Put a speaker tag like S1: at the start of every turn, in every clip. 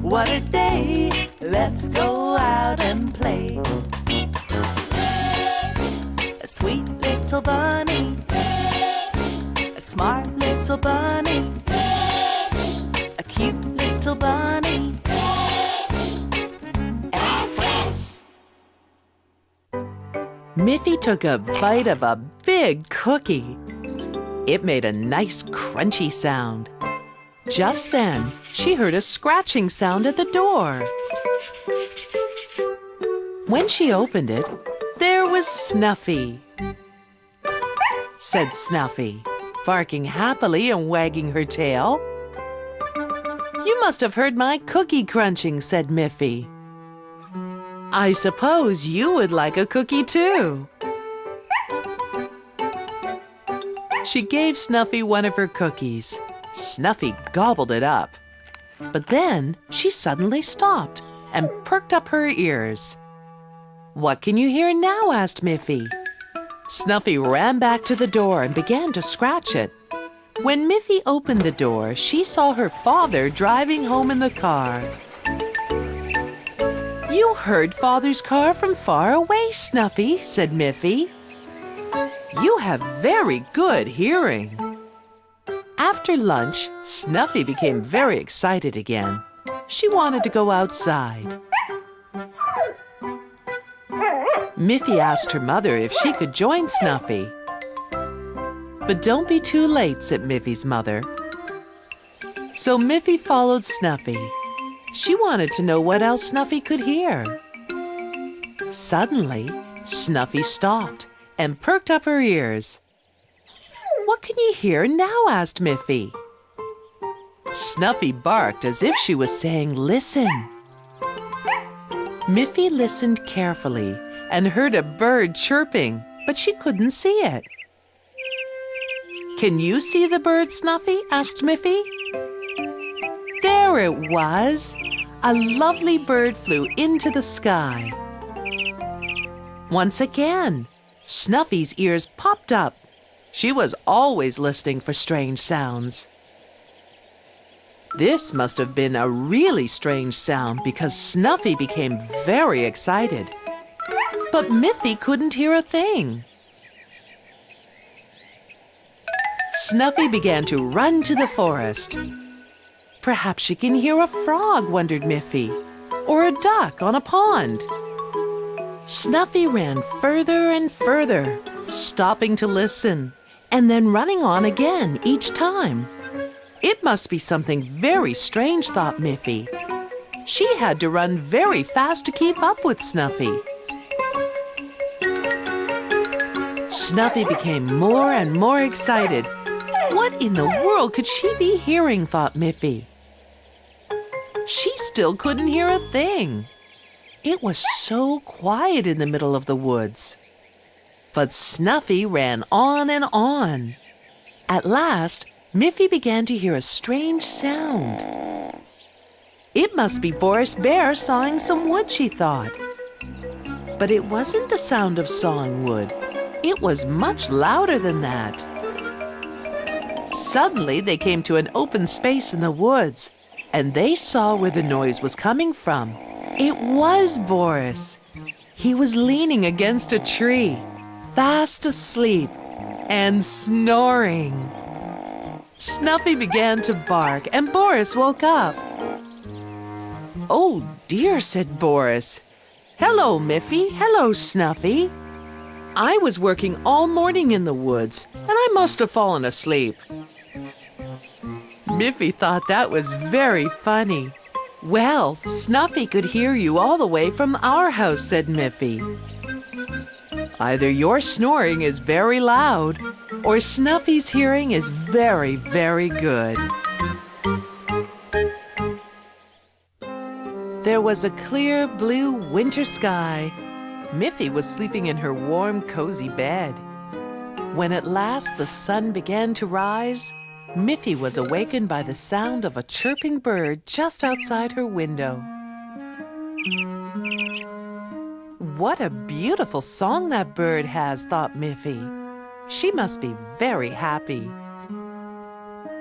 S1: what a day! Let's go out and play. A sweet little bunny, a smart little bunny, a cute little bunny, and friends.
S2: Miffy took a bite of a big cookie. It made a nice crunchy sound. Just then, she heard a scratching sound at the door. When she opened it, there was Snuffy. Said Snuffy, barking happily and wagging her tail. You must have heard my cookie crunching, said Miffy. I suppose you would like a cookie too. She gave Snuffy one of her cookies. Snuffy gobbled it up. But then she suddenly stopped and perked up her ears. What can you hear now? Asked Miffy. Snuffy ran back to the door and began to scratch it. When Miffy opened the door, she saw her father driving home in the car. You heard Father's car from far away, Snuffy, said Miffy. You have very good hearing. After lunch, Snuffy became very excited again. She wanted to go outside. Miffy asked her mother if she could join Snuffy. But don't be too late, said Miffy's mother. So Miffy followed Snuffy. She wanted to know what else Snuffy could hear. Suddenly, Snuffy stopped and perked up her ears. What can you hear now? Asked Miffy. Snuffy barked as if she was saying, listen. Miffy listened carefully and heard a bird chirping, but she couldn't see it. Can you see the bird, Snuffy? Asked Miffy. There it was. A lovely bird flew into the sky. Once again, Snuffy's ears popped up. She was always listening for strange sounds. This must have been a really strange sound because Snuffy became very excited. But Miffy couldn't hear a thing. Snuffy began to run to the forest. Perhaps she can hear a frog, wondered Miffy, or a duck on a pond. Snuffy ran further and further, stopping to listen, and then running on again each time. It must be something very strange, thought Miffy. She had to run very fast to keep up with Snuffy. Snuffy became more and more excited. What in the world could she be hearing, thought Miffy. She still couldn't hear a thing. It was so quiet in the middle of the woods. But Snuffy ran on and on. At last, Miffy began to hear a strange sound. It must be Boris Bear sawing some wood, she thought. But it wasn't the sound of sawing wood. It was much louder than that. Suddenly, they came to an open space in the woods, and they saw where the noise was coming from. It was Boris. He was leaning against a tree, fast asleep and snoring. Snuffy began to bark, and Boris woke up. Oh dear, said Boris. Hello, Miffy. Hello, Snuffy. I was working all morning in the woods, and I must have fallen asleep. Miffy thought that was very funny. Well, Snuffy could hear you all the way from our house, said Miffy. Either your snoring is very loud, or Snuffy's hearing is very, very good. There was a clear blue winter sky. Miffy was sleeping in her warm, cozy bed. When at last the sun began to rise, Miffy was awakened by the sound of a chirping bird just outside her window. What a beautiful song that bird has, thought Miffy. She must be very happy.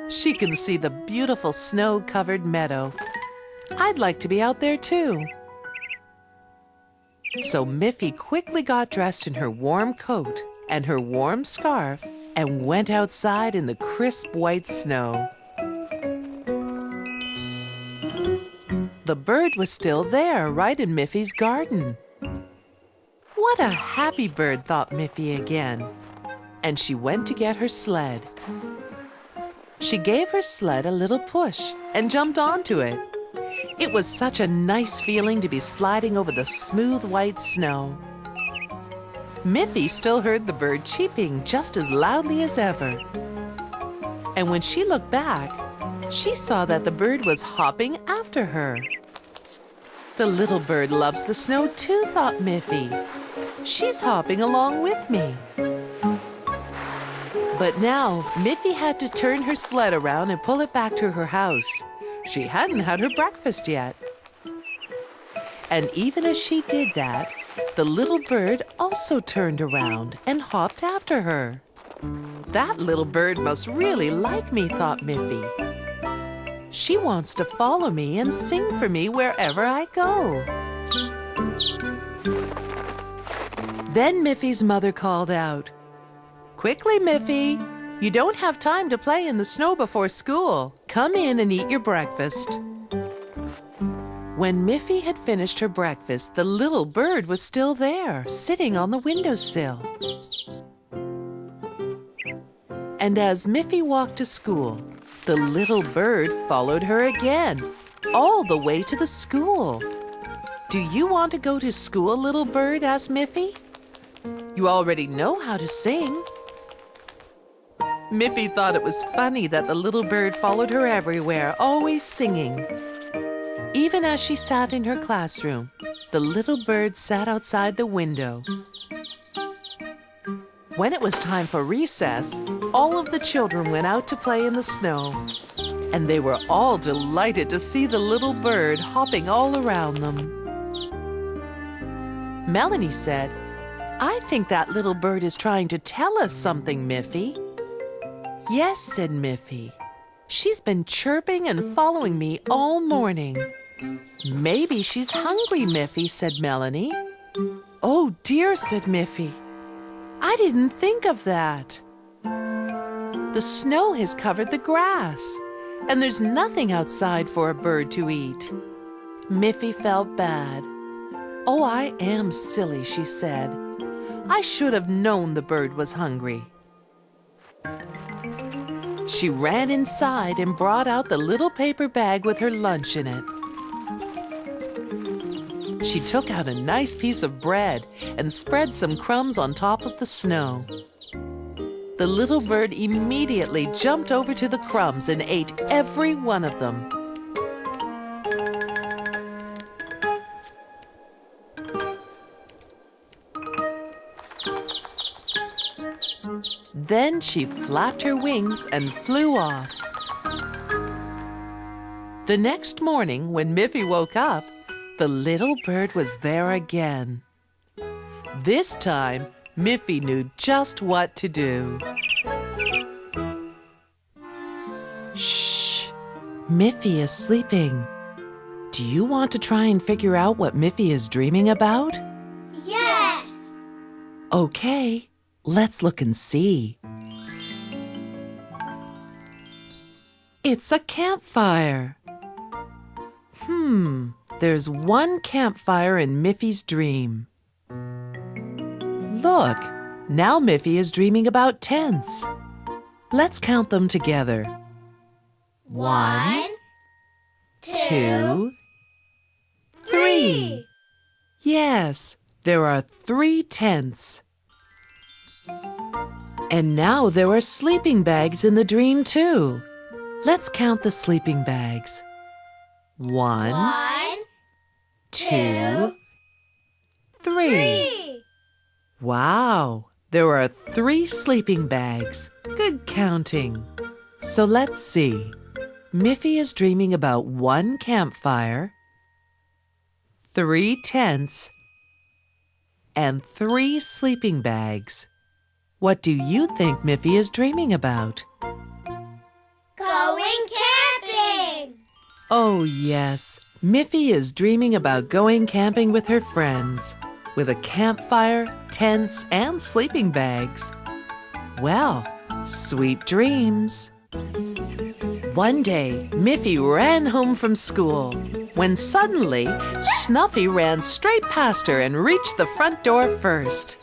S2: She can see the beautiful snow-covered meadow I'd like to be out there too. So Miffy quickly got dressed in her warm coat and her warm scarf and went outside in the crisp white snow. The bird was still there, right in Miffy's garden. What a happy bird, thought Miffy again. And she went to get her sled. She gave her sled a little push and jumped onto it. It was such a nice feeling to be sliding over the smooth white snow. Miffy still heard the bird cheeping just as loudly as ever. And when she looked back, she saw that the bird was hopping after her. The little bird loves the snow too, thought Miffy. She's hopping along with me. But now, Miffy had to turn her sled around and pull it back to her house. She hadn't had her breakfast yet. And even as she did that, the little bird also turned around and hopped after her. That little bird must really like me, thought Miffy. She wants to follow me and sing for me wherever I go. Then Miffy's mother called out, "Quickly, Miffy! You don't have time to play in the snow before school. Come in and eat your breakfast." When Miffy had finished her breakfast, the little bird was still there, sitting on the windowsill. And as Miffy walked to school, the little bird followed her again, all the way to the school. "Do you want to go to school, little bird?" asked Miffy. "You already know how to sing." Miffy thought it was funny that the little bird followed her everywhere, always singing. Even as she sat in her classroom, the little bird sat outside the window. When it was time for recess, all of the children went out to play in the snow, and they were all delighted to see the little bird hopping all around them. Melanie said, "I think that little bird is trying to tell us something, Miffy." "Yes," said Miffy. "She's been chirping and following me all morning." "Maybe she's hungry, Miffy," said Melanie. "Oh dear," said Miffy. "I didn't think of that. The snow has covered the grass, and there's nothing outside for a bird to eat." Miffy felt bad. "Oh, I am silly," she said. "I should have known the bird was hungry." She ran inside and brought out the little paper bag with her lunch in it. She took out a nice piece of bread and spread some crumbs on top of the snow. The little bird immediately jumped over to the crumbs and ate every one of them. Then she flapped her wings and flew off. The next morning, when Miffy woke up, the little bird was there again. This time, Miffy knew just what to do. Shh! Miffy is sleeping. Do you want to try and figure out what Miffy is dreaming about?
S3: Yes!
S2: Okay, let's look and see. It's a campfire. There's one campfire in Miffy's dream. Look, now Miffy is dreaming about tents. Let's count them together.
S3: 1,
S2: 2, 3. Yes, there are 3 tents. And now there are sleeping bags in the dream too. Let's count the sleeping bags. 1, 2, 3. Wow, there are 3 sleeping bags. Good counting. So let's see. Miffy is dreaming about 1 campfire, 3 tents, and 3 sleeping bags. What do you think Miffy is dreaming about?
S3: Going camping!
S2: Oh, yes. Miffy is dreaming about going camping with her friends, with a campfire, tents, and sleeping bags. Well, sweet dreams. One day, Miffy ran home from school, when suddenly, Snuffy ran straight past her and reached the front door first.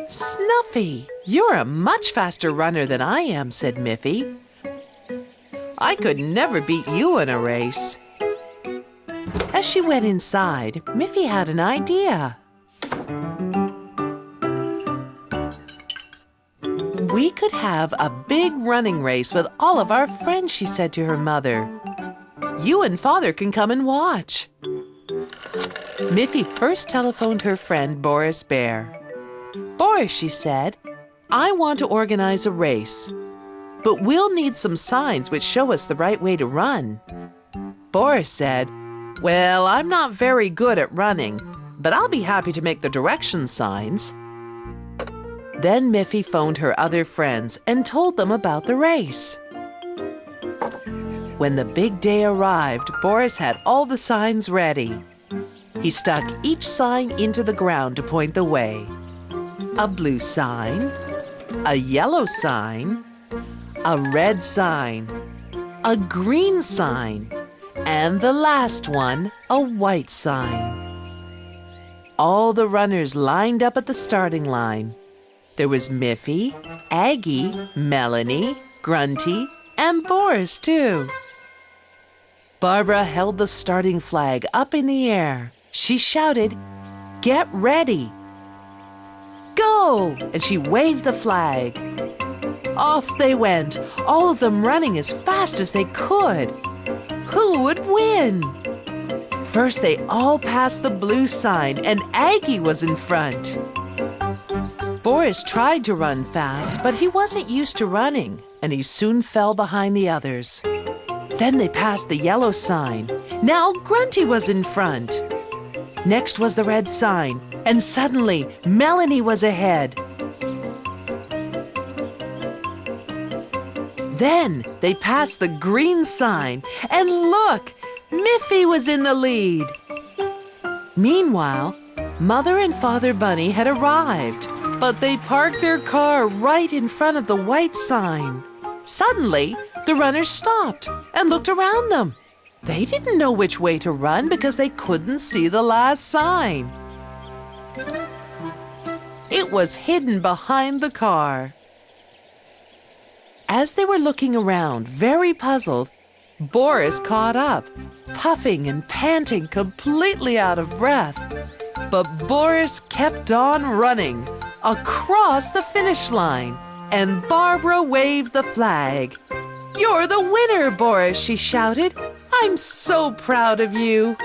S2: Snuffy, you're a much faster runner than I am, said Miffy. I could never beat you in a race. As she went inside, Miffy had an idea. We could have a big running race with all of our friends, she said to her mother. You and Father can come and watch. Miffy first telephoned her friend Boris Bear. Boris, she said, I want to organize a race, but we'll need some signs which show us the right way to run. Boris said, well, I'm not very good at running, but I'll be happy to make the direction signs. Then Miffy phoned her other friends and told them about the race. When the big day arrived, Boris had all the signs ready. He stuck each sign into the ground to point the way. A blue sign, a yellow sign, a red sign, a green sign, and the last one, a white sign. All the runners lined up at the starting line. There was Miffy, Aggie, Melanie, Grunty, and Boris, too. Barbara held the starting flag up in the air. She shouted, "Get ready!" "Go!" And she waved the flag. Off they went, all of them running as fast as they could. Who would win? First, they all passed the blue sign, and Aggie was in front. Boris tried to run fast, but he wasn't used to running, and he soon fell behind the others. Then they passed the yellow sign. Now Grunty was in front. Next was the red sign, and suddenly Melanie was ahead. Then they passed the green sign, and look, Miffy was in the lead. Meanwhile, Mother and Father Bunny had arrived, but they parked their car right in front of the white sign. Suddenly, the runners stopped and looked around them. They didn't know which way to run because they couldn't see the last sign. It was hidden behind the car. As they were looking around, very puzzled, Boris caught up, puffing and panting, completely out of breath. But Boris kept on running across the finish line, and Barbara waved the flag. "You're the winner, Boris," she shouted. "I'm so proud of you."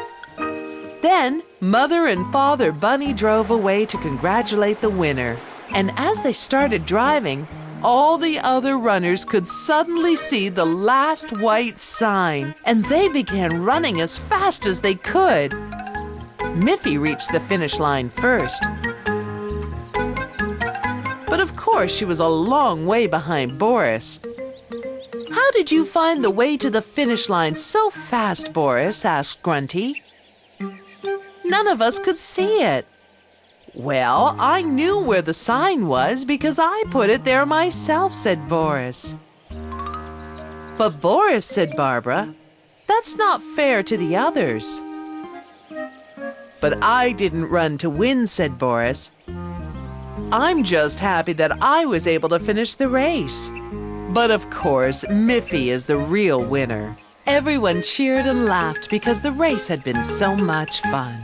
S2: Then Mother and Father Bunny drove away to congratulate the winner. And as they started driving, all the other runners could suddenly see the last white sign, and they began running as fast as they could. Miffy reached the finish line first. But of course, she was a long way behind Boris. "How did you find the way to the finish line so fast, Boris?" asked Grunty. "None of us could see it." "Well, I knew where the sign was because I put it there myself," said Boris. "But Boris," said Barbara, "that's not fair to the others." "But I didn't run to win," said Boris. "I'm just happy that I was able to finish the race." But of course, Miffy is the real winner. Everyone cheered and laughed because the race had been so much fun.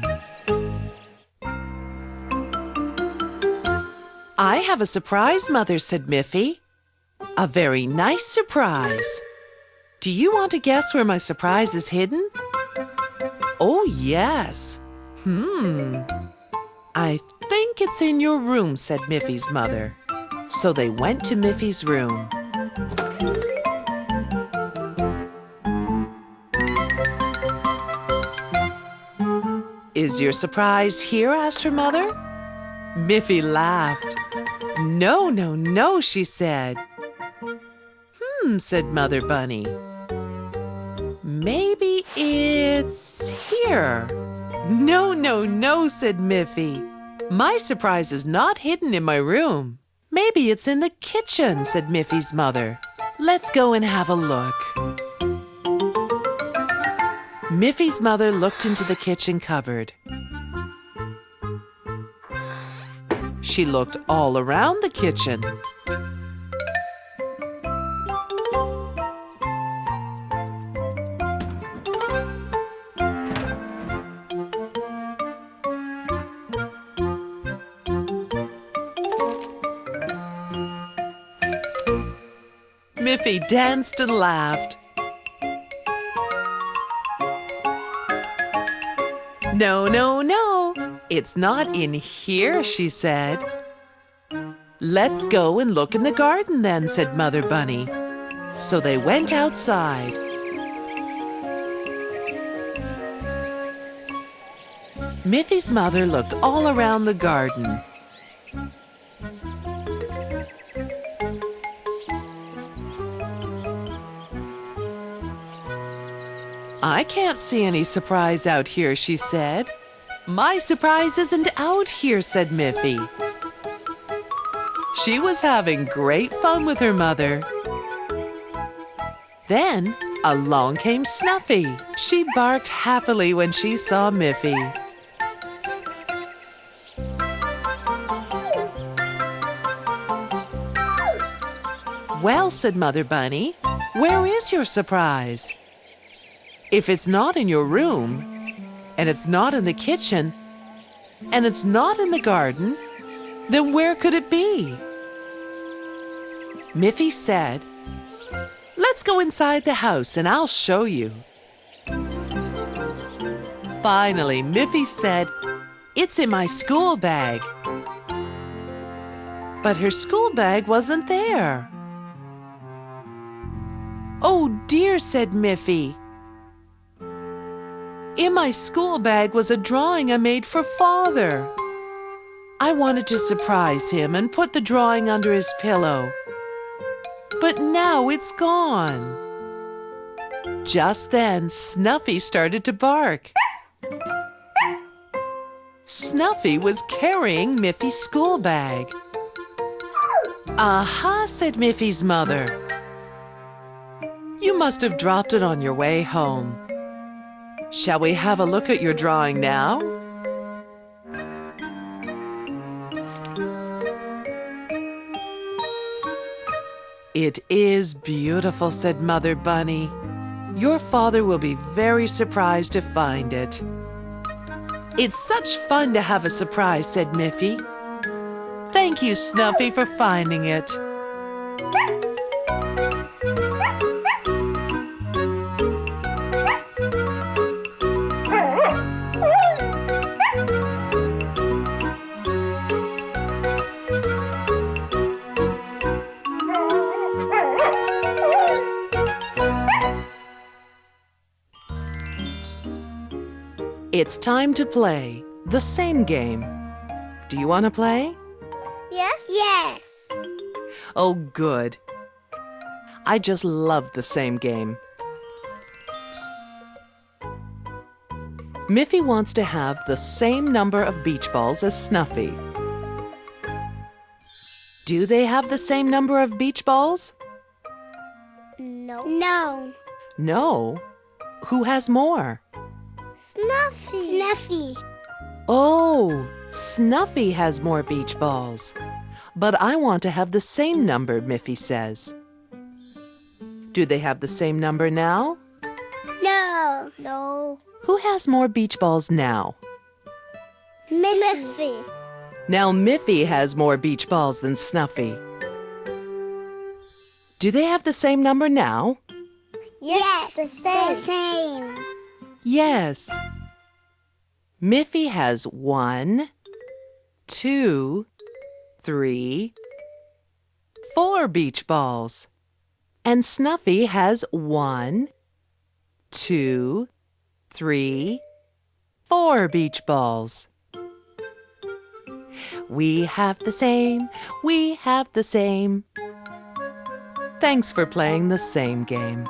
S2: "I have a surprise, Mother," said Miffy. "A very nice surprise. Do you want to guess where my surprise is hidden?" "Oh, yes. I think it's in your room," said Miffy's mother. So they went to Miffy's room. "Is your surprise here?" asked her mother. Miffy laughed. No, she said. said Mother Bunny. Maybe it's here. No, said Miffy. My surprise is not hidden in my room. Maybe it's in the kitchen, said Miffy's mother. Let's go and have a look. Miffy's mother looked into the kitchen cupboard. She looked all around the kitchen. Miffy danced and laughed. No, it's not in here, she said. Let's go and look in the garden then, said Mother Bunny. So they went outside. Miffy's mother looked all around the garden. I can't see any surprise out here, she said. My surprise isn't out here, said Miffy. She was having great fun with her mother. Then along came Snuffy. She barked happily when she saw Miffy. Well, said Mother Bunny, where is your surprise? If it's not in your room, and it's not in the kitchen, and it's not in the garden, then where could it be? Miffy said, let's go inside the house and I'll show you. Finally, Miffy said, it's in my school bag. But her school bag wasn't there. Oh dear, said Miffy. In my school bag was a drawing I made for Father. I wanted to surprise him and put the drawing under his pillow. But now it's gone. Just then, Snuffy started to bark. Snuffy was carrying Miffy's school bag. Aha, said Miffy's mother. You must have dropped it on your way home. Shall we have a look at your drawing now? It is beautiful, said Mother Bunny. Your father will be very surprised to find it. It's such fun to have a surprise, said Miffy. Thank you, Snuffy, for finding it. It's time to play the same game. Do you want to play?
S3: Yes. Yes.
S2: Oh, good. I just love the same game. Miffy wants to have the same number of beach balls as Snuffy. Do they have the same number of beach balls?
S3: No. No.
S2: No. Who has more?
S3: Snuffy. Snuffy.
S2: Oh, Snuffy has more beach balls. But I want to have the same number, Miffy says. Do they have the same number now?
S3: No. No.
S2: Who has more beach balls now?
S3: Miffy.
S2: Now Miffy has more beach balls than Snuffy. Do they have the same number now?
S3: Yes, the same.
S2: Yes. Miffy has 1, 2, 3, 4 beach balls. And Snuffy has 1, 2, 3, 4 beach balls. We have the same. Thanks for playing the same game.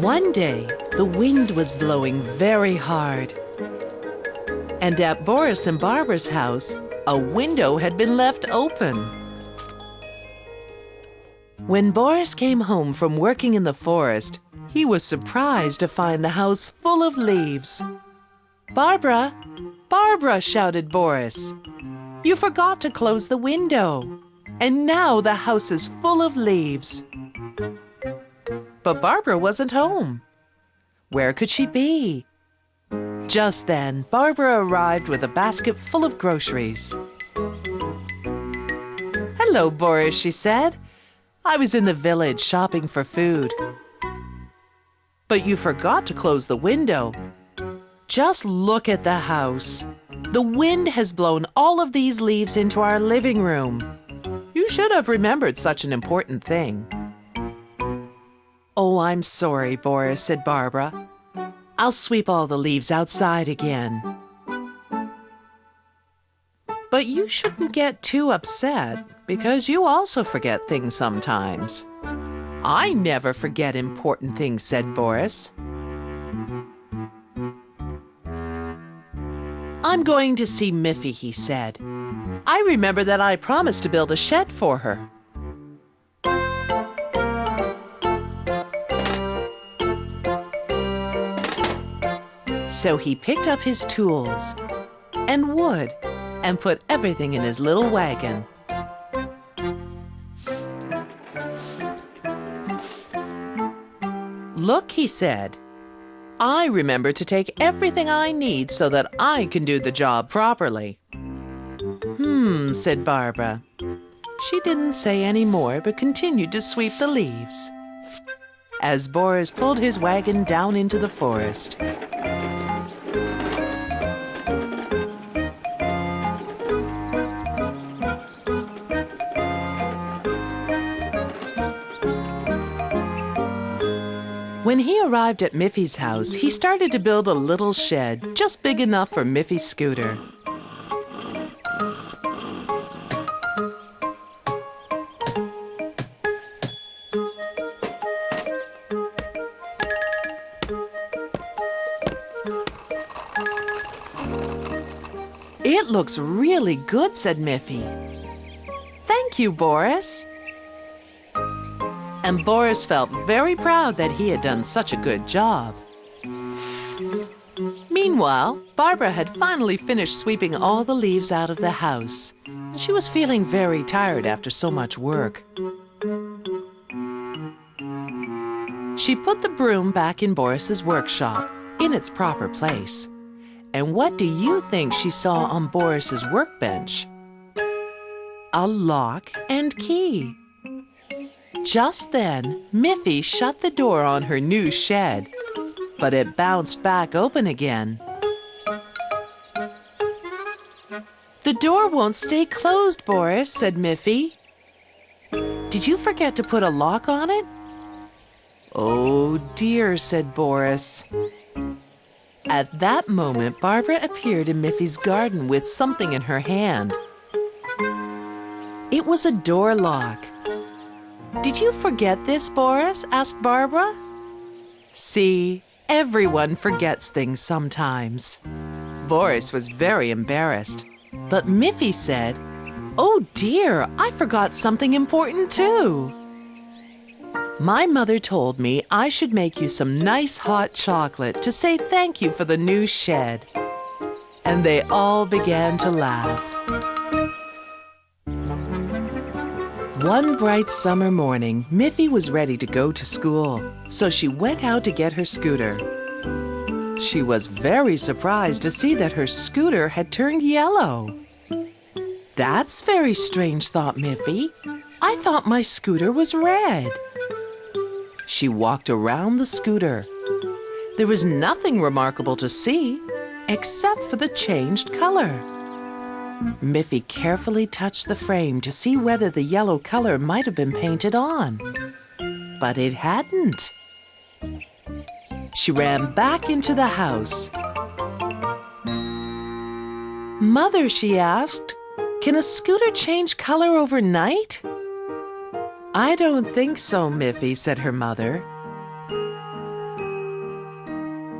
S2: One day, the wind was blowing very hard. And at Boris and Barbara's house, a window had been left open. When Boris came home from working in the forest, he was surprised to find the house full of leaves. "Barbara! Barbara!" shouted Boris. "You forgot to close the window, and now the house is full of leaves." But Barbara wasn't home. Where could she be? Just then, Barbara arrived with a basket full of groceries. "Hello, Boris," she said. "I was in the village shopping for food." "But you forgot to close the window. Just look at the house. The wind has blown all of these leaves into our living room. You should have remembered such an important thing." "Oh, I'm sorry, Boris," said Barbara. "I'll sweep all the leaves outside again." "But you shouldn't get too upset, because you also forget things sometimes." "I never forget important things," said Boris. "I'm going to see Miffy," he said. "I remember that I promised to build a shed for her." So he picked up his tools and wood and put everything in his little wagon. "Look," he said, "I remember to take everything I need so that I can do the job properly." Said Barbara. She didn't say any more but continued to sweep the leaves as Boris pulled his wagon down into the forest. When he arrived at Miffy's house, he started to build a little shed just big enough for Miffy's scooter. "It looks really good," said Miffy. "Thank you, Boris." And Boris felt very proud that he had done such a good job. Meanwhile, Barbara had finally finished sweeping all the leaves out of the house. She was feeling very tired after so much work. She put the broom back in Boris's workshop, in its proper place. And what do you think she saw on Boris's workbench? A lock and key. Just then, Miffy shut the door on her new shed, but it bounced back open again. "The door won't stay closed, Boris," said Miffy. "Did you forget to put a lock on it?" "Oh dear," said Boris. At that moment, Barbara appeared in Miffy's garden with something in her hand. It was a door lock. "Did you forget this, Boris?" asked Barbara. See, everyone forgets things sometimes. Boris was very embarrassed, but Miffy said, "Oh dear, I forgot something important too. My mother told me I should make you some nice hot chocolate to say thank you for the new shed." And they all began to laugh. One bright summer morning, Miffy was ready to go to school, so she went out to get her scooter. She was very surprised to see that her scooter had turned yellow. "That's very strange," thought Miffy. "I thought my scooter was red." She walked around the scooter. There was nothing remarkable to see, except for the changed color. Miffy carefully touched the frame to see whether the yellow color might have been painted on. But it hadn't. She ran back into the house. "Mother," she asked, Can a scooter change color overnight? I don't think so, Miffy, said her mother.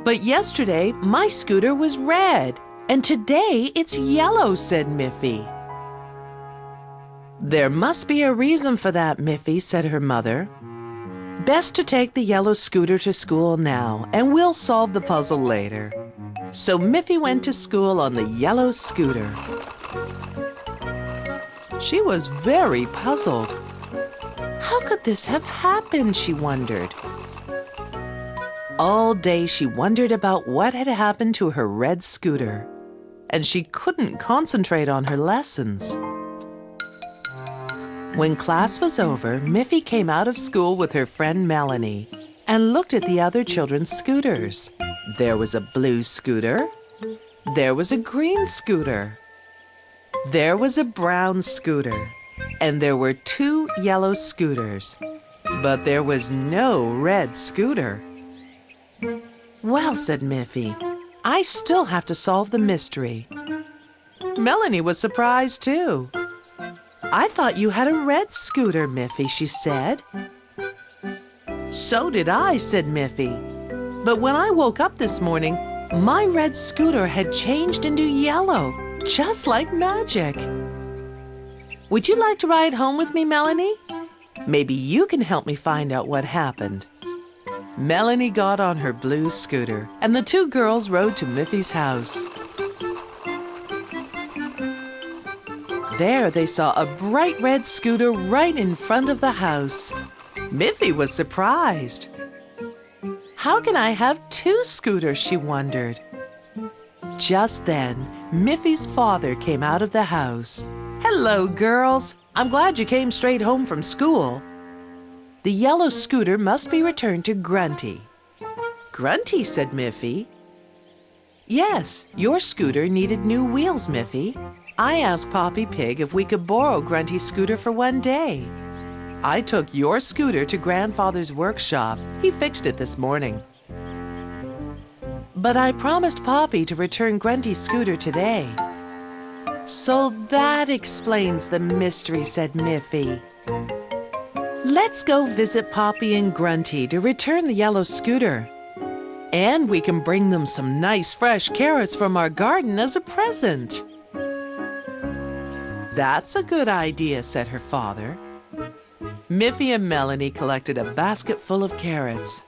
S2: But yesterday, my scooter was red, and today it's yellow, said Miffy. There must be a reason for that, Miffy, said her mother. Best to take the yellow scooter to school now, and we'll solve the puzzle later. So Miffy went to school on the yellow scooter. She was very puzzled. How could this have happened, she wondered. All day she wondered about what had happened to her red scooter, and she couldn't concentrate on her lessons. When class was over, Miffy came out of school with her friend Melanie and looked at the other children's scooters. There was a blue scooter. There was a green scooter. There was a brown scooter. And there were 2 yellow scooters. But there was no red scooter. Well, said Miffy, I still have to solve the mystery. Melanie was surprised too. I thought you had a red scooter, Miffy, she said. So did I, said Miffy. But when I woke up this morning, my red scooter had changed into yellow, just like magic. Would you like to ride home with me, Melanie? Maybe you can help me find out what happened. Melanie got on her blue scooter, and the 2 girls rode to Miffy's house. There they saw a bright red scooter right in front of the house. Miffy was surprised. How can I have 2 scooters, she wondered. Just then, Miffy's father came out of the house. Hello, girls. I'm glad you came straight home from school. The yellow scooter must be returned to Grunty. Grunty, said Miffy. Yes, your scooter needed new wheels, Miffy. I asked Poppy Pig if we could borrow Grunty's scooter for one day. I took your scooter to Grandfather's workshop. He fixed it this morning. But I promised Poppy to return Grunty's scooter today. So that explains the mystery, said Miffy. Let's go visit Poppy and Grunty to return the yellow scooter. And we can bring them some nice fresh carrots from our garden as a present. That's a good idea, said her father. Miffy and Melanie collected a basket full of carrots.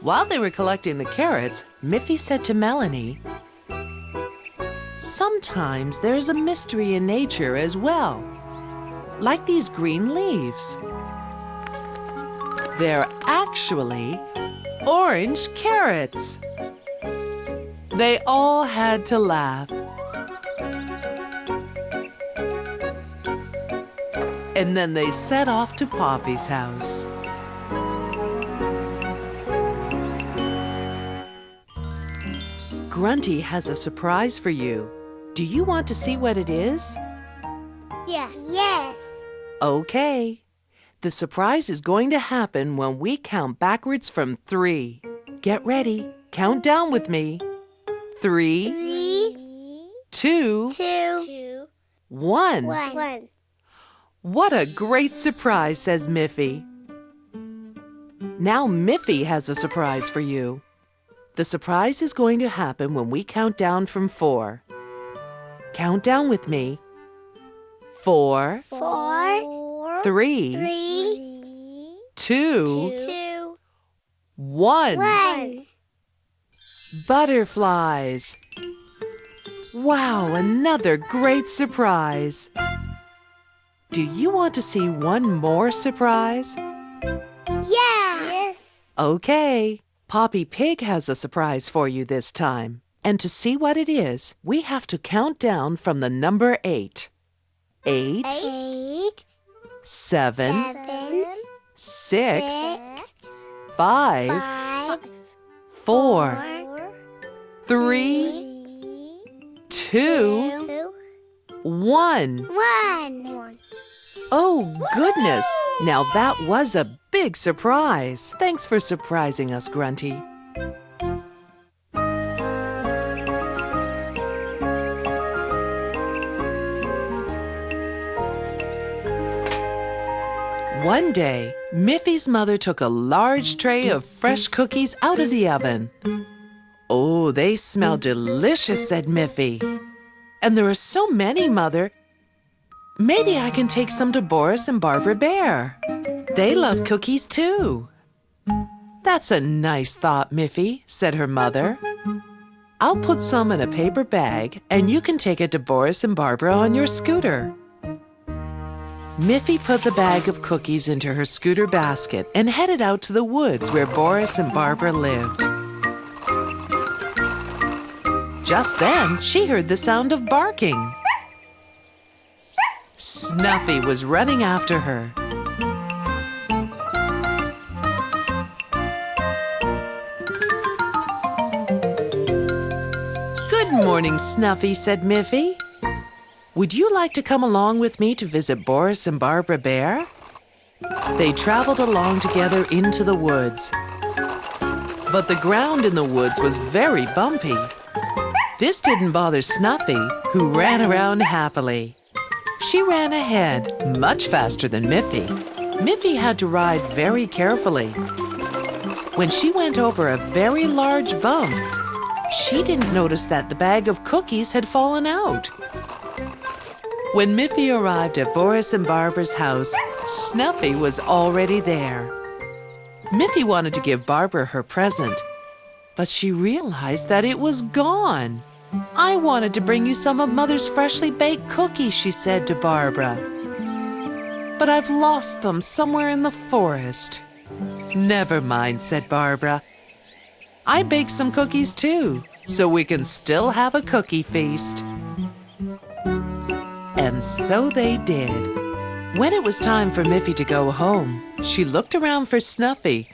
S2: While they were collecting the carrots, Miffy said to Melanie, sometimes there's a mystery in nature as well, like these green leaves. They're actually orange carrots. They all had to laugh. And then they set off to Poppy's house. Grunty has a surprise for you. Do you want to see what it is?
S3: Yes. Yes.
S2: Okay. The surprise is going to happen when we count backwards from 3. Get ready. Count down with me. 3, 2, 1.
S3: 1.
S2: What a great surprise, says Miffy. Now Miffy has a surprise for you. The surprise is going to happen when we count down from 4. Count down with me. 4, 3, 2, 1. Butterflies. Wow, another great surprise. Do you want to see one more surprise?
S3: Yes.
S2: Okay. Poppy Pig has a surprise for you this time. And to see what it is, we have to count down from the number 8. 8, 7, 6, 5, 4, 3, 2, 1. Oh, goodness! Now that was a big surprise. Thanks for surprising us, Grunty. One day, Miffy's mother took a large tray of fresh cookies out of the oven. "Oh, they smell delicious," said Miffy. "And there are so many, Mother. Maybe I can take some to Boris and Barbara Bear. They love cookies too." "That's a nice thought, Miffy," said her mother. "I'll put some in a paper bag and you can take it to Boris and Barbara on your scooter." Miffy put the bag of cookies into her scooter basket and headed out to the woods where Boris and Barbara lived. Just then, she heard the sound of barking. Snuffy was running after her. "Good morning, Snuffy," said Miffy. "Would you like to come along with me to visit Boris and Barbara Bear?" They traveled along together into the woods. But the ground in the woods was very bumpy. This didn't bother Snuffy, who ran around happily. She ran ahead, much faster than Miffy. Miffy had to ride very carefully. When she went over a very large bump, she didn't notice that the bag of cookies had fallen out. When Miffy arrived at Boris and Barbara's house, Snuffy was already there. Miffy wanted to give Barbara her present, but she realized that it was gone. "I wanted to bring you some of Mother's freshly baked cookies," she said to Barbara. "But I've lost them somewhere in the forest." "Never mind," said Barbara. "I baked some cookies too, so we can still have a cookie feast." And so they did. When it was time for Miffy to go home, she looked around for Snuffy,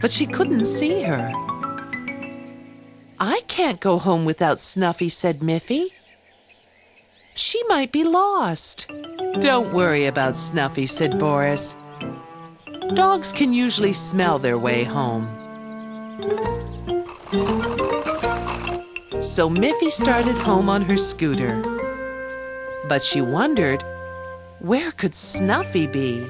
S2: but she couldn't see her. "I can't go home without Snuffy," said Miffy. "She might be lost." "Don't worry about Snuffy," said Boris. "Dogs can usually smell their way home." So Miffy started home on her scooter. But she wondered, where could Snuffy be?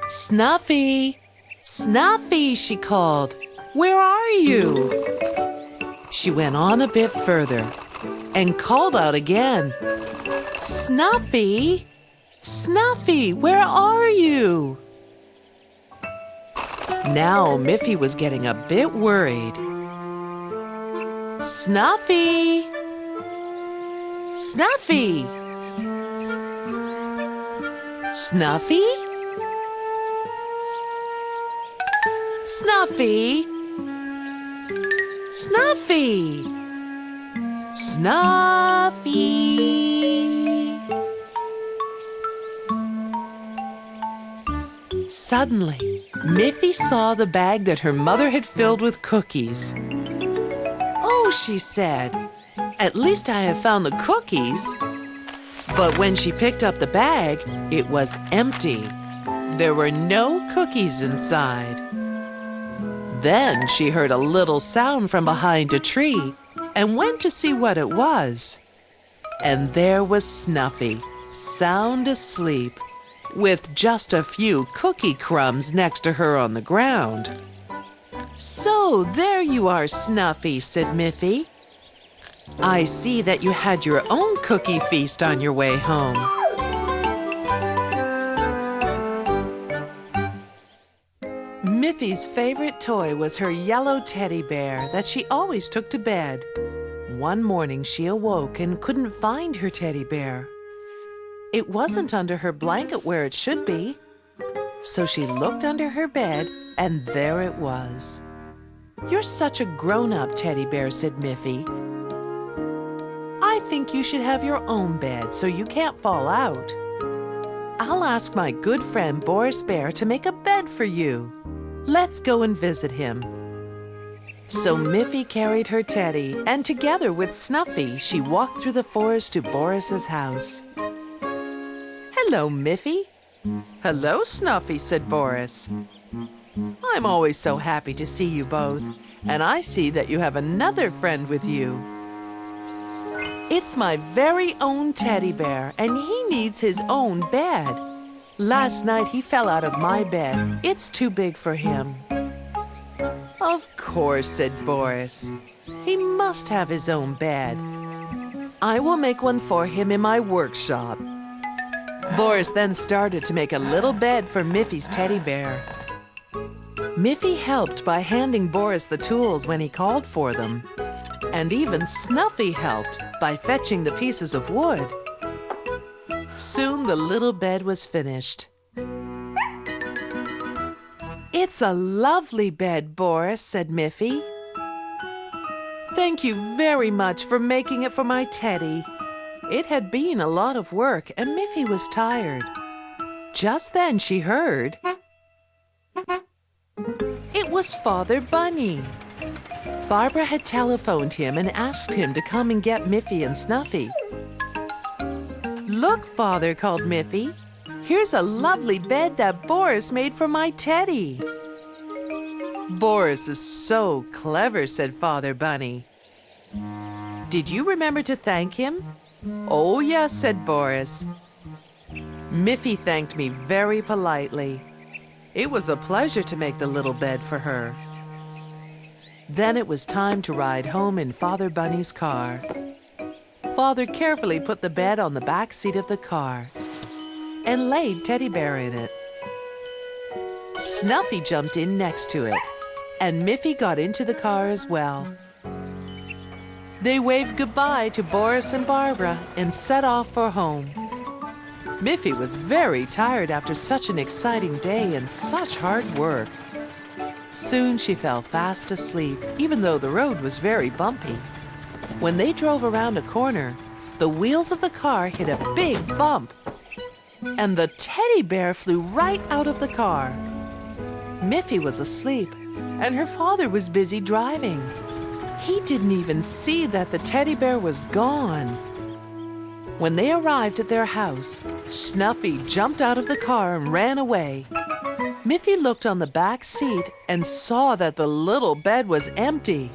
S2: "Snuffy! Snuffy!" she called. "Where are you?" She went on a bit further and called out again. "Snuffy! Snuffy, where are you?" Now Miffy was getting a bit worried. "Snuffy! Snuffy! Snuffy? Snuffy! Snuffy! Snuffy!" Suddenly, Miffy saw the bag that her mother had filled with cookies. "Oh," she said, "at least I have found the cookies." But when she picked up the bag, it was empty. There were no cookies inside. Then she heard a little sound from behind a tree and went to see what it was. And there was Snuffy, sound asleep, with just a few cookie crumbs next to her on the ground. "So there you are, Snuffy," said Miffy. "I see that you had your own cookie feast on your way home." Miffy's favorite toy was her yellow teddy bear that she always took to bed. One morning she awoke and couldn't find her teddy bear. It wasn't under her blanket where it should be. So she looked under her bed and there it was. "You're such a grown-up teddy bear," said Miffy. "I think you should have your own bed so you can't fall out. I'll ask my good friend Boris Bear to make a bed for you. Let's go and visit him." So Miffy carried her teddy, and together with Snuffy, she walked through the forest to Boris's house. "Hello, Miffy." "Hello, Snuffy," said Boris. "I'm always so happy to see you both, and I see that you have another friend with you. It's my very own teddy bear, and he needs his own bed. Last night he fell out of my bed. It's too big for him. Of course, said Boris. He must have his own bed. I will make one for him in my workshop. Boris then started to make a little bed for Miffy's teddy bear. Miffy helped by handing Boris the tools when he called for them. And even Snuffy helped by fetching the pieces of wood. Soon the little bed was finished. It's a lovely bed, Boris, said Miffy. Thank you very much for making it for my teddy. It had been a lot of work and Miffy was tired. Just then she heard... It was Father Bunny. Barbara had telephoned him and asked him to come and get Miffy and Snuffy. Look, Father, called Miffy. Here's a lovely bed that Boris made for my teddy. Boris is so clever, said Father Bunny. Did you remember to thank him? Oh, yes, said Boris. Miffy thanked me very politely. It was a pleasure to make the little bed for her. Then it was time to ride home in Father Bunny's car. Father carefully put the bed on the back seat of the car and laid Teddy Bear in it. Snuffy jumped in next to it, and Miffy got into the car as well. They waved goodbye to Boris and Barbara and set off for home. Miffy was very tired after such an exciting day and such hard work. Soon she fell fast asleep, even though the road was very bumpy. When they drove around a corner, the wheels of the car hit a big bump, and the teddy bear flew right out of the car. Miffy was asleep, and her father was busy driving. He didn't even see that the teddy bear was gone. When they arrived at their house, Snuffy jumped out of the car and ran away. Miffy looked on the back seat and saw that the little bed was empty.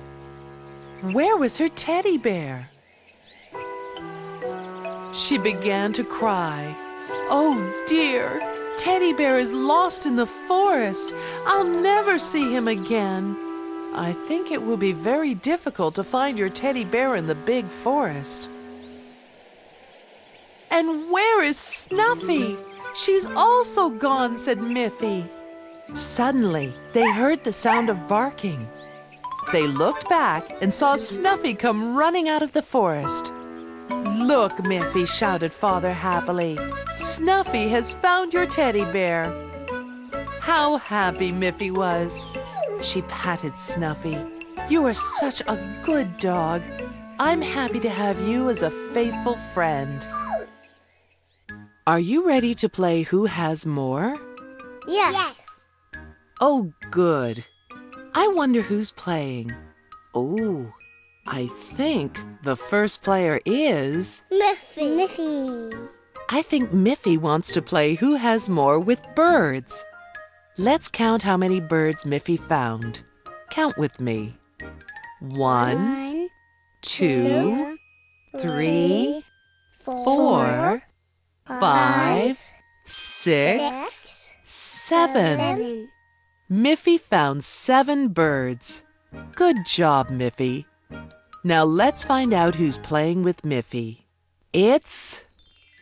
S2: Where was her teddy bear? She began to cry. Oh dear, Teddy Bear is lost in the forest. I'll never see him again. I think it will be very difficult to find your teddy bear in the big forest. And where is Snuffy? She's also gone, said Miffy. Suddenly, they heard the sound of barking. They looked back and saw Snuffy come running out of the forest. Look, Miffy, shouted Father happily. Snuffy has found your teddy bear. How happy Miffy was. She patted Snuffy. You are such a good dog. I'm happy to have you as a faithful friend. Are you ready to play Who Has More?
S3: Yes.
S2: Oh, good. I wonder who's playing. Oh, I think the first player is...
S3: Miffy.
S2: I think Miffy wants to play Who Has More with birds. Let's count how many birds Miffy found. Count with me. 1, 2, 3, 4, 5, 6, 7. Miffy found 7 birds. Good job, Miffy. Now let's find out who's playing with Miffy. It's...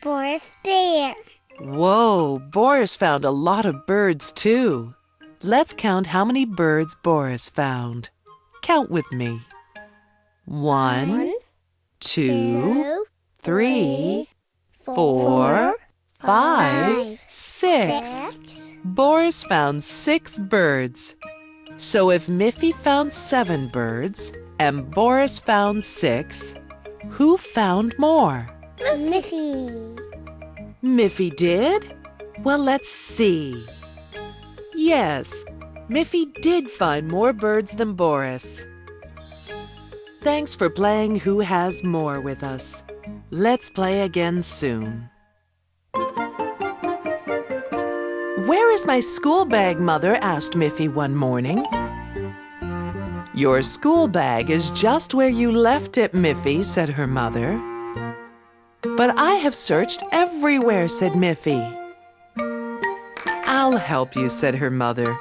S3: Boris Bear.
S2: Whoa, Boris found a lot of birds too. Let's count how many birds Boris found. Count with me. 1, 2, 3, 4, 5, 6. Boris found 6 birds. So if Miffy found 7 birds and Boris found 6, who found more?
S3: Miffy.
S2: Miffy did? Well, let's see. Yes, Miffy did find more birds than Boris. Thanks for playing Who Has More with us. Let's play again soon. Where is my school bag, Mother? Asked Miffy one morning. Your school bag is just where you left it, Miffy, said her mother. But I have searched everywhere, said Miffy. I'll help you, said her mother.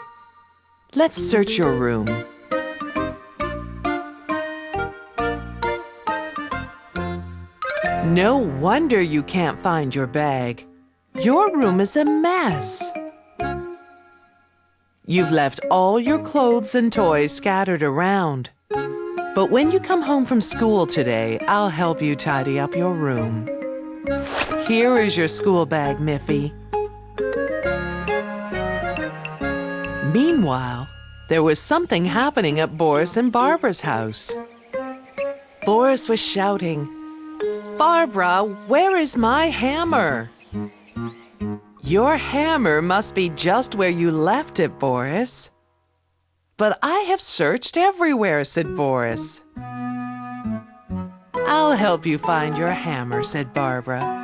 S2: Let's search your room. No wonder you can't find your bag. Your room is a mess. You've left all your clothes and toys scattered around. But when you come home from school today, I'll help you tidy up your room. Here is your school bag, Miffy. Meanwhile, there was something happening at Boris and Barbara's house. Boris was shouting, "Barbara, where is my hammer?" "Your hammer must be just where you left it, Boris." "But I have searched everywhere," said Boris. "I'll help you find your hammer," said Barbara.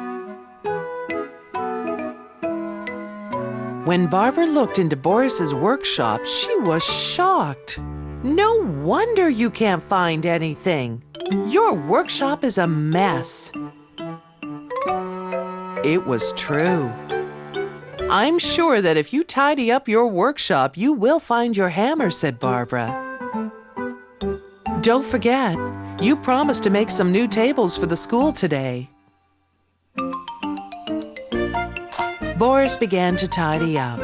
S2: When Barbara looked into Boris's workshop, she was shocked. "No wonder you can't find anything. Your workshop is a mess." It was true. "I'm sure that if you tidy up your workshop, you will find your hammer," said Barbara. "Don't forget, you promised to make some new tables for the school today." Boris began to tidy up.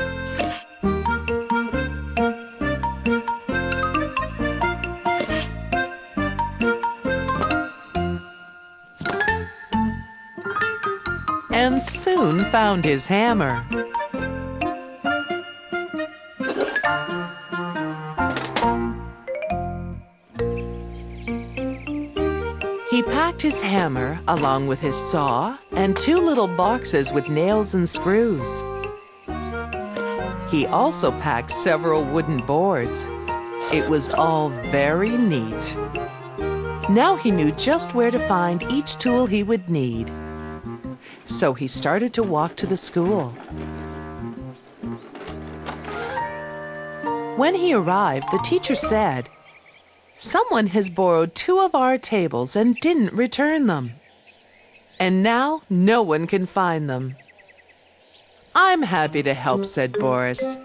S2: And soon found his hammer. He packed his hammer along with his saw and 2 little boxes with nails and screws. He also packed several wooden boards. It was all very neat. Now he knew just where to find each tool he would need. So he started to walk to the school. When he arrived, the teacher said, "Someone has borrowed 2 of our tables and didn't return them. And now no one can find them." "I'm happy to help," said Boris.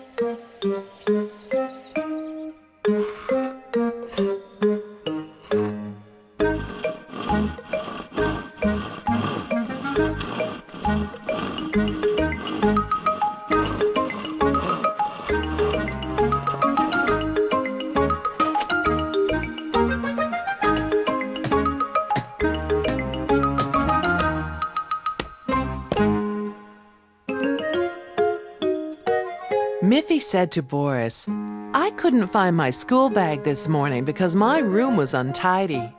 S2: Miffy said to Boris, "I couldn't find my school bag this morning because my room was untidy."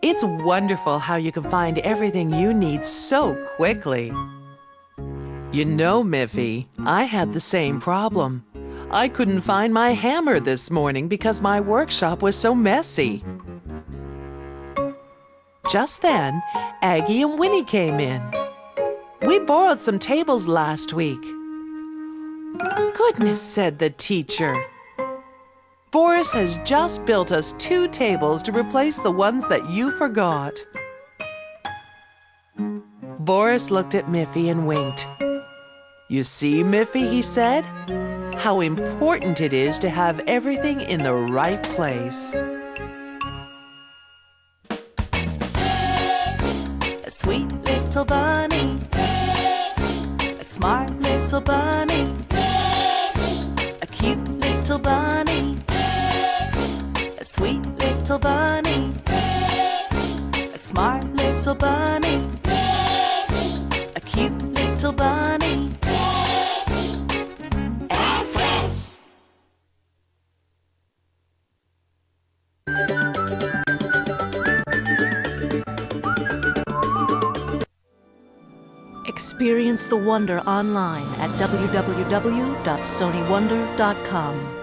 S2: It's wonderful how you can find everything you need so quickly. You know, Miffy, I had the same problem. I couldn't find my hammer this morning because my workshop was so messy. Just then, Aggie and Winnie came in. "We borrowed some tables last week." "Goodness," said the teacher. "Boris has just built us 2 tables to replace the ones that you forgot." Boris looked at Miffy and winked. "You see, Miffy," he said, "how important it is to have everything in the right place."
S1: A sweet little bunny, a smart little bunny, a cute little bunny, a sweet little bunny, a smart little bunny, a cute little bunny, and friends.
S4: Experience the wonder online at www.sonywonder.com.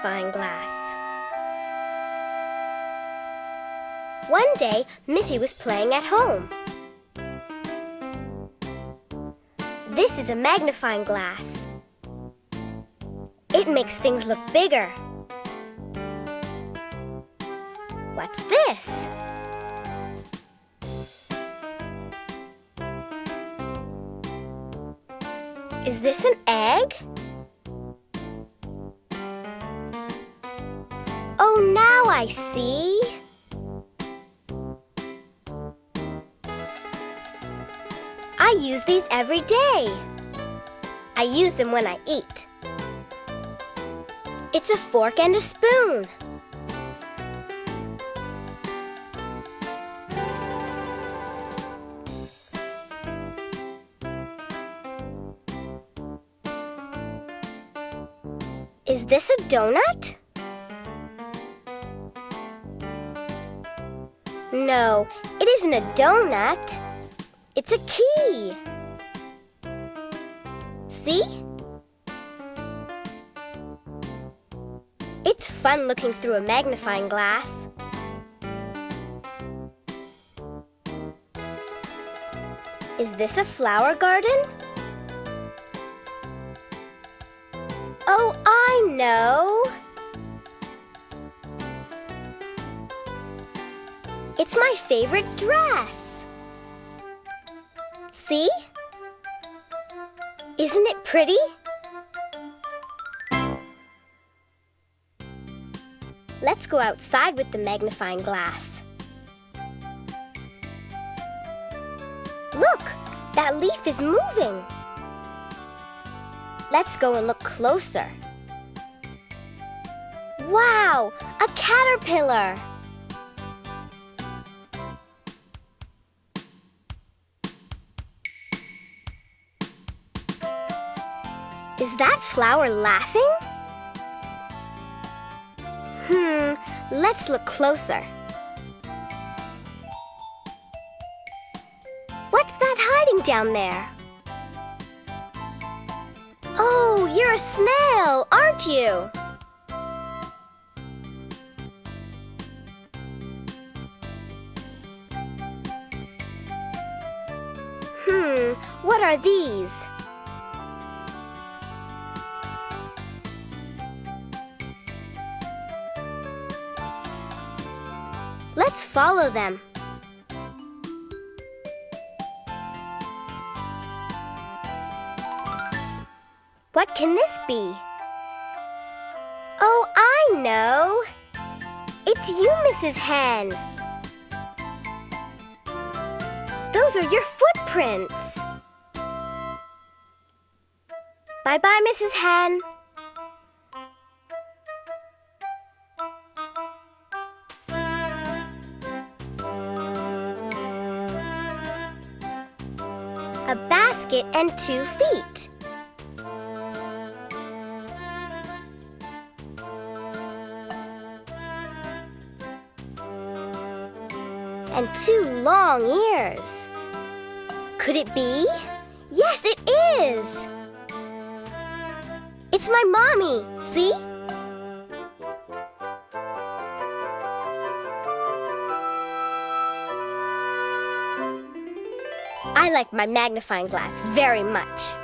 S5: magnifying glass. One day, Miffy was playing at home. This is a magnifying glass. It makes things look bigger. What's this? Is this an egg? Oh, now I see. I use these every day. I use them when I eat. It's a fork and a spoon. Is this a donut? No, it isn't a donut. It's a key. See? It's fun looking through a magnifying glass. Is this a flower garden? Oh, I know. It's my favorite dress. See? Isn't it pretty? Let's go outside with the magnifying glass. Look, that leaf is moving. Let's go and look closer. Wow, a caterpillar! Is that flower laughing? Let's look closer. What's that hiding down there? Oh, you're a snail, aren't you? What are these? Let's follow them. What can this be? Oh, I know. It's you, Mrs. Hen. Those are your footprints. Bye-bye, Mrs. Hen. A basket and 2 feet. And 2 long ears. Could it be? Yes, it is! It's my mommy, see? I like my magnifying glass very much.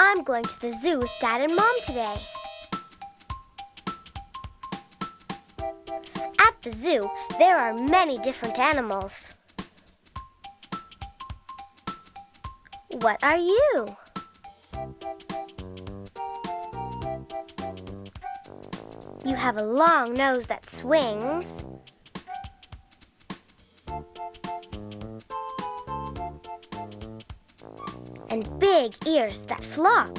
S5: I'm going to the zoo with Dad and Mom today. At the zoo, there are many different animals. What are you? You have a long nose that swings. And big ears that flop.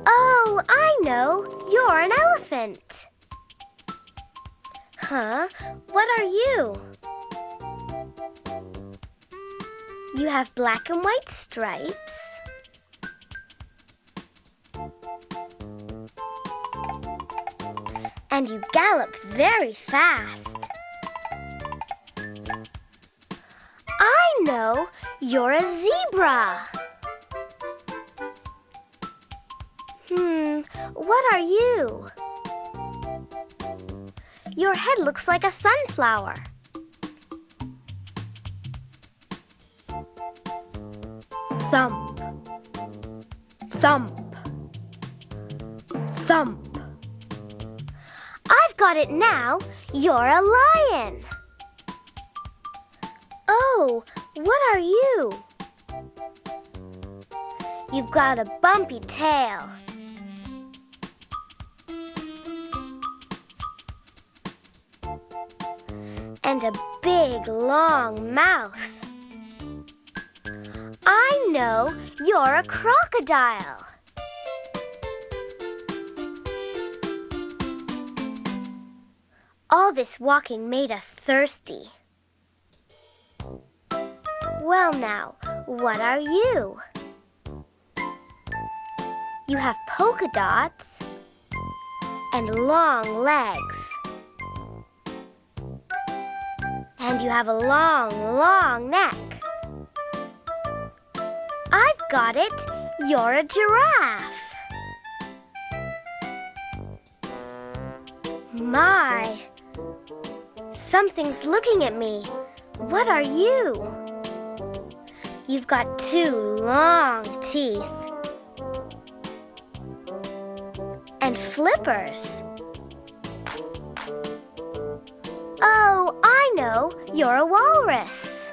S5: Oh, I know. You're an elephant. Huh? What are you? You have black and white stripes. And you gallop very fast. I know, you're a zebra. What are you? Your head looks like a sunflower. Thump, thump, thump. I've got it now. You're a lion. Oh, what are you? You've got a bumpy tail. And a big, long mouth. I know, you're a crocodile. All this walking made us thirsty. Well now, what are you? You have polka dots and long legs. And you have a long, long neck. I've got it. You're a giraffe. My, something's looking at me. What are you? You've got two long teeth. And flippers. Oh, I know. You're a walrus.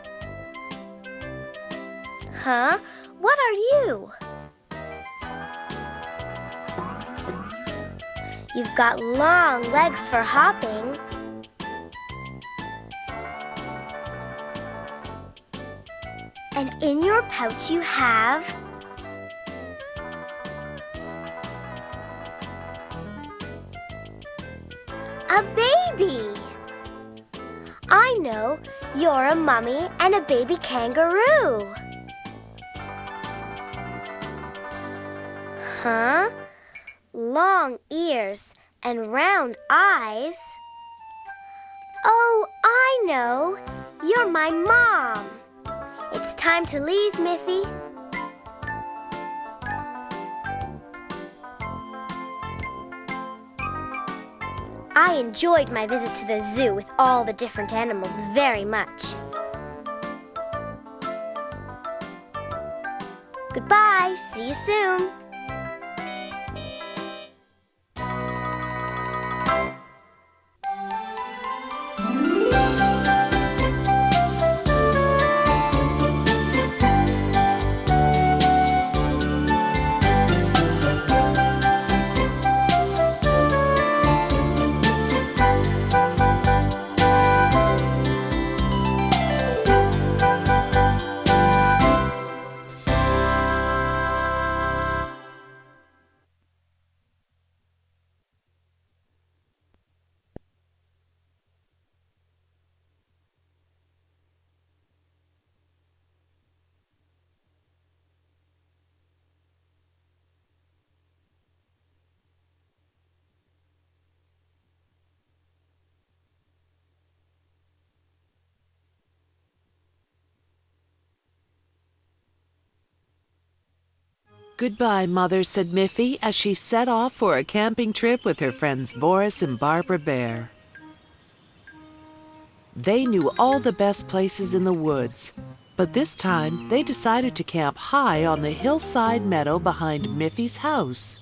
S5: Huh? What are you? You've got long legs for hopping. And in your pouch you have a baby. I know, you're a mummy and a baby kangaroo. Huh? Long ears and round eyes. Oh, I know. You're my mom. It's time to leave, Miffy. I enjoyed my visit to the zoo with all the different animals very much. Goodbye. See you soon.
S2: Goodbye, Mother, said Miffy as she set off for a camping trip with her friends Boris and Barbara Bear. They knew all the best places in the woods, But this time, they decided to camp high on the hillside meadow behind Miffy's house.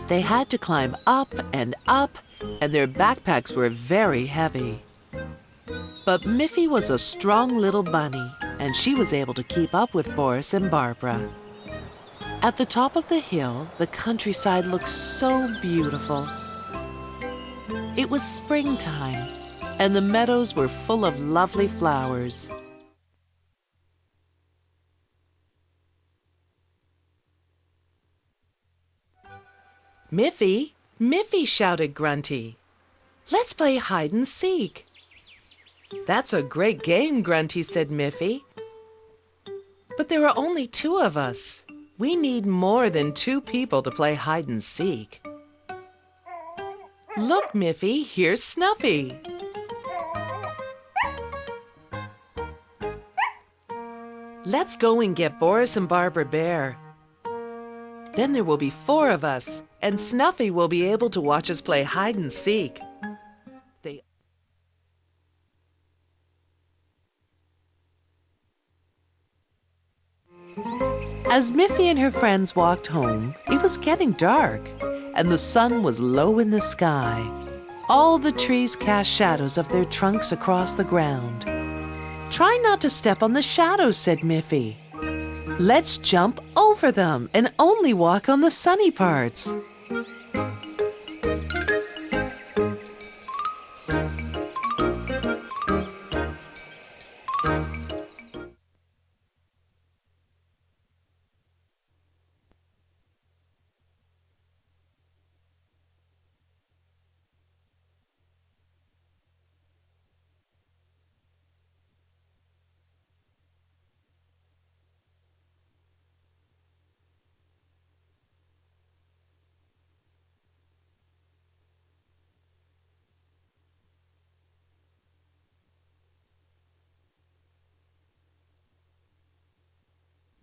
S2: They had to climb up, and their backpacks were very heavy. But Miffy was a strong little bunny, and she was able to keep up with Boris and Barbara. At the top of the hill, the countryside looked so beautiful. It was springtime, and the meadows were full of lovely flowers. "Miffy, Miffy," shouted Grunty. "Let's play hide and seek." "That's a great game, Grunty," said Miffy. "But there are only two of us. We need more than two people to play hide and seek." "Look, Miffy, here's Snuffy." "Let's go and get Boris and Barbara Bear. Then there will be four of us, and Snuffy will be able to watch us play hide and seek." As Miffy and her friends walked home, it was getting dark, and the sun was low in the sky. All the trees cast shadows of their trunks across the ground. "Try not to step on the shadows," said Miffy. "Let's jump over them and only walk on the sunny parts."